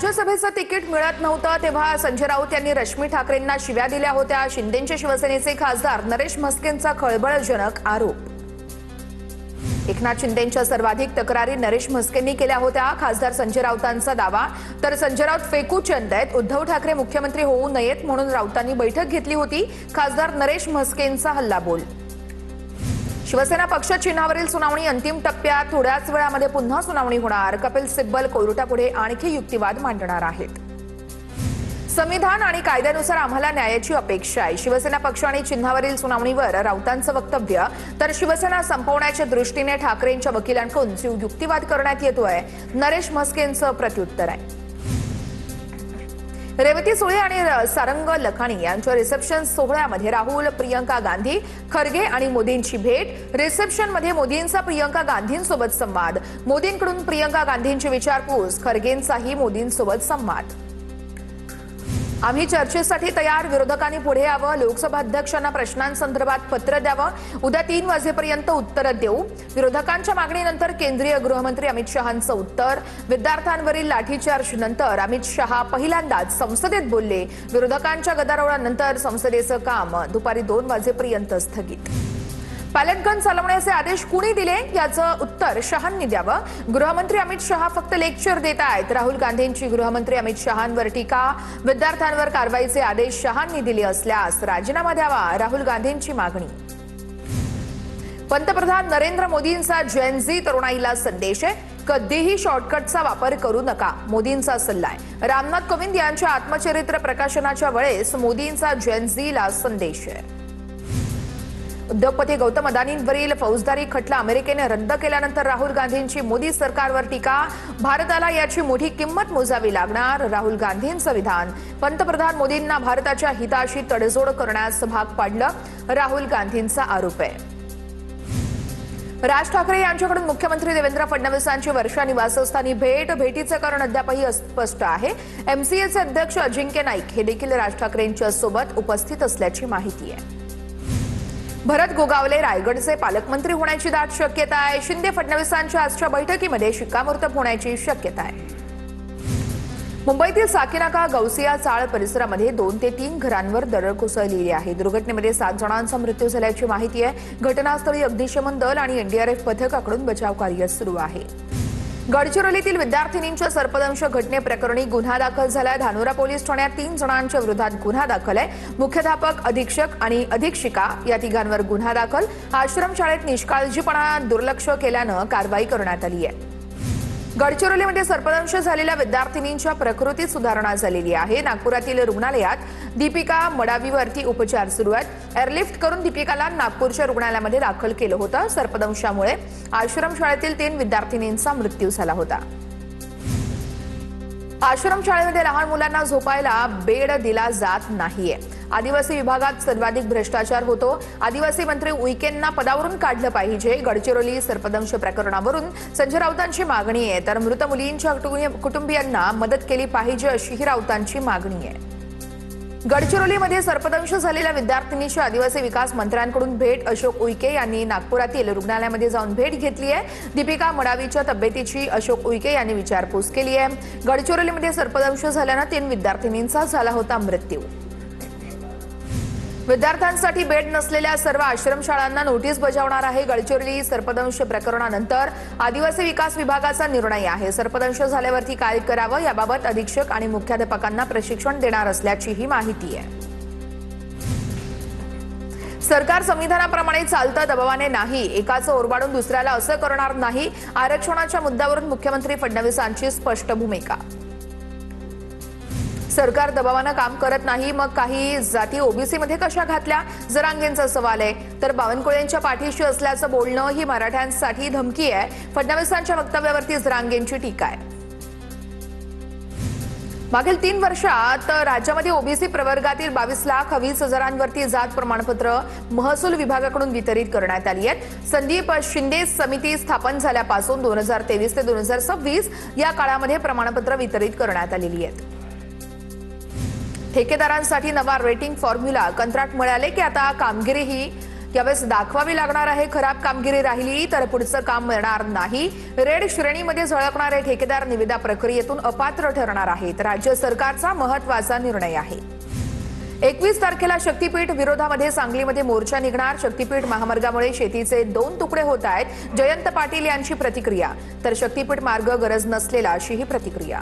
राज्यसभेचं तिकीट मिळत नव्हतं तेव्हा संजय राऊत यांनी रश्मी ठाकरेंना शिव्या दिल्या होत्या। शिंदेंचे शिवसेनेचे खासदार नरेश म्हस्केंचा खळबळजनक आरोप। एकनाथ शिंदेंच्या सर्वाधिक तक्रारी नरेश म्हस्केंनी केल्या होत्या। खासदार संजय राऊतांचा दावा, तर संजय राऊत फेकूचंद आहेत। उद्धव ठाकरे मुख्यमंत्री होऊ नयेत म्हणून राऊतांनी बैठक घेतली होती। खासदार नरेश म्हस्केंचा हल्लाबोल। शिवसेना पक्ष चिन्हावरील सुनावणी अंतिम टप्प्यात। थोड्याच वेळामध्ये पुन्हा सुनावणी होणार। कपिल सिब्बल कोर्टापुढे आणखी युक्तिवाद मांडणार आहेत। संविधान आणि कायद्यानुसार आम्हाला न्यायाची अपेक्षा आहे। शिवसेना पक्ष आणि चिन्हावरील सुनावणीवर राऊतांचं वक्तव्य, तर शिवसेना संपवण्याच्या दृष्टीने ठाकरेंच्या वकिलांकडून युक्तिवाद करण्यात येतोय। नरेश म्हस्केंचं प्रत्युत्तर आहे। रेवती सुळे आणि सारंग लखानी यांच्या रिसेप्शन सोहळ्यामध्ये राहुल, प्रियंका गांधी, खरगे आणि मोदींची भेट। रिसेप्शनमध्ये मोदींचा प्रियंका गांधींसोबत संवाद। मोदींकडून प्रियंका गांधींची विचारपूस, खरगेंचाही मोदींसोबत संवाद। आम्ही चर्चेसाठी तयार, विरोधकांनी पुढे यावं। लोकसभा अध्यक्षांना प्रश्नांसंदर्भात पत्र द्यावं। उद्या 3 वाजेपर्यंत उत्तर देऊ। विरोधकांच्या मागणीनंतर केंद्रीय गृहमंत्री अमित शहांचं उत्तर। विद्यार्थ्यांवरील लाठीचार्ज नंतर अमित शहा पहिल्यांदाच संसदेत बोलले। विरोधकांच्या गदारोळानंतर संसदेचं काम दुपारी 2 वाजेपर्यंत स्थगित। पॅलेट गन चालवण्याचे आदेश कुणी दिले याचं उत्तर शहांनी द्यावं। गृहमंत्री अमित शहा फक्त लेक्चर देत आहेत। राहुल गांधींची गृहमंत्री अमित शहांवर टीका। विद्यार्थ्यांवर कारवाईचे आदेश शहांनी दिले असल्यास राजीनामा द्यावा, राहुल गांधींची मागणी। पंतप्रधान नरेंद्र मोदींचा जेन झी तरुणाईला संदेश आहे, कधीही शॉर्टकटचा वापर करू नका, मोदींचा सल्ला आहे। रामनाथ कोविंद यांच्या आत्मचरित्र प्रकाशनाच्या वेळेस मोदींचा जेन झीला संदेश आहे। उद्योगपती गौतम अदानींवरील फौजदारी खटला अमेरिकेने रद्द केल्यानंतर राहुल गांधींची मोदी सरकारवर टीका। भारताला याची मोठी किंमत मोजावी लागणार, राहुल गांधींचं विधान। पंतप्रधान मोदींना भारताच्या हिताशी तडजोड करण्यास भाग पाडलं, राहुल गांधींचा आरोप आहे। राज ठाकरे यांच्याकडून मुख्यमंत्री देवेंद्र फडणवीसांची वर्षा निवासस्थानी भेट। भेटीचं कारण अद्यापही अस्पष्ट आहे। एमसीएचे अध्यक्ष अजिंक्य नाईक हे देखील राज ठाकरेंच्या सोबत उपस्थित असल्याची माहिती आहे। भरत गोगावले रायगडचे पालकमंत्री होण्याची दाट शक्यता आहे। शिंदे फडणवीसांच्या आजच्या बैठकीमध्ये शिक्कामोर्तब होण्याची शक्यता आहे। मुंबईतील साकीनाका गौसिया चाळ परिसरामध्ये 2 ते 3 घरांवर दरड कोसळलेली आहे। दुर्घटनेमध्ये 7 जणांचा मृत्यू झाल्याची माहिती आहे। घटनास्थळी अग्निशमन दल आणि एनडीआरएफ पथकाकडून बचाव कार्य सुरू आहे। गडचिरोलीतील विद्यार्थिनींच्या सर्पदंश घटनेप्रकरणी गुन्हा दाखल झाला। धानोरा पोलीस ठाण्यात 3 जणांच्या विरोधात गुन्हा दाखल आहे। मुख्याध्यापक, अधीक्षक आणि अधीक्षिका या तिघांवर गुन्हा दाखल। आश्रमशाळेत निष्काळजीपणा दुर्लक्ष केल्यानं कारवाई करण्यात आली आहे। गडचिरोलीमध्ये सर्पदंश झालेल्या विद्यार्थिनींच्या प्रकृतीत सुधारणा झालेली आहे। नागपुरातील रुग्णालयात दीपिका मडावीवरती उपचार सुरू आहेत। एअरलिफ्ट करून दीपिकाला नागपूरच्या रुग्णालयामध्ये दाखल केलं होतं। सर्पदंशामुळे आश्रमशाळेतील 3 विद्यार्थिनींचा मृत्यू झाला होता। आश्रमशाळेमध्ये लहान मुलांना झोपायला बेड दिला जात नाहीये। आदिवासी विभागात सर्वाधिक भ्रष्टाचार होतो। आदिवासी मंत्री उईकेंना पदावरून काढलं पाहिजे। गडचिरोली सर्पदंश प्रकरणावरून संजय राऊतांची मागणी आहे, तर मृत मुलींच्या कुटुंबियांना मदत केली पाहिजे अशीही राऊतांची मागणी आहे। गडचिरोलीमध्ये सर्पदंश झालेल्या विद्यार्थिनीची आदिवासी विकास मंत्र्यांकडून भेट। अशोक उईके यांनी नागपुरातील रुग्णालयामध्ये जाऊन भेट घेतली आहे। दीपिका मडावीच्या तब्येतीची अशोक उईके यांनी विचारपूस केली आहे। गडचिरोलीमध्ये सर्पदंश झाल्यानं 3 विद्यार्थिनींचा झाला होता मृत्यू। विद्यार्थ्यांसाठी बेड नसलेल्या सर्व आश्रमशाळांना नोटीस बजावणार आहे। गडचिरोली सर्पदंश प्रकरणानंतर आदिवासी विकास विभागाचा निर्णय आहे। सर्पदंश झाल्यावरती काय करावं याबाबत अधीक्षक आणि मुख्याध्यापकांना प्रशिक्षण देणार असल्याचीही माहिती आहे। सरकार संविधानाप्रमाणे चालतं, दबावाने नाही। एकाचं ओरबाडून दुसऱ्याला असं करणार नाही। आरक्षणाच्या मुद्द्यावरून मुख्यमंत्री फडणवीसांची स्पष्ट भूमिका। सरकार दबावानं काम करत नाही, मग काही जाती ओबीसी मध्ये कशा घातल्या, जरांगेंचा सवाल आहे। तर बावनकुळेंच्या पाठीशी असल्याचं बोलणं ही मराठ्यांसाठी धमकी आहे। फडणवीसांच्या वक्तव्यावरती जरांगेंची टीका आहे। मागील 3 वर्षात राज्यामध्ये ओबीसी प्रवर्गातील 22,20,000 जात प्रमाणपत्र महसूल विभागाकडून वितरित करण्यात आली आहेत। संदीप शिंदे समिती स्थापन झाल्यापासून 2023 ते 2026 या काळामध्ये प्रमाणपत्र वितरित करण्यात आलेली आहेत। ठेकेदारांसाठी नवा रेटिंग फॉर्म्युला। कंत्राट मिळाले की आता कामगिरी ही यावेळेस दाखवावी लागणार आहे खराब कामगिरी राहिली तर पुढचं काम मिळणार नाही. रेड श्रेणीमध्ये झळकणारे ठेकेदार निविदा प्रक्रियेतून अपात्र ठरणार आहेत. राज्य सरकारचा महत्त्वाचा निर्णय आहे. 21 तारखेला शक्तीपीठ विरोधामध्ये सांगलीमध्ये मोर्चा निघणार. शक्तीपीठ महामार्गामुळे शेतीचे 2 तुकडे होत आहेत. जयंत पाटील यांची प्रतिक्रिया. तर शक्तीपीठ मार्ग गरज नसलेला अशीही प्रतिक्रिया.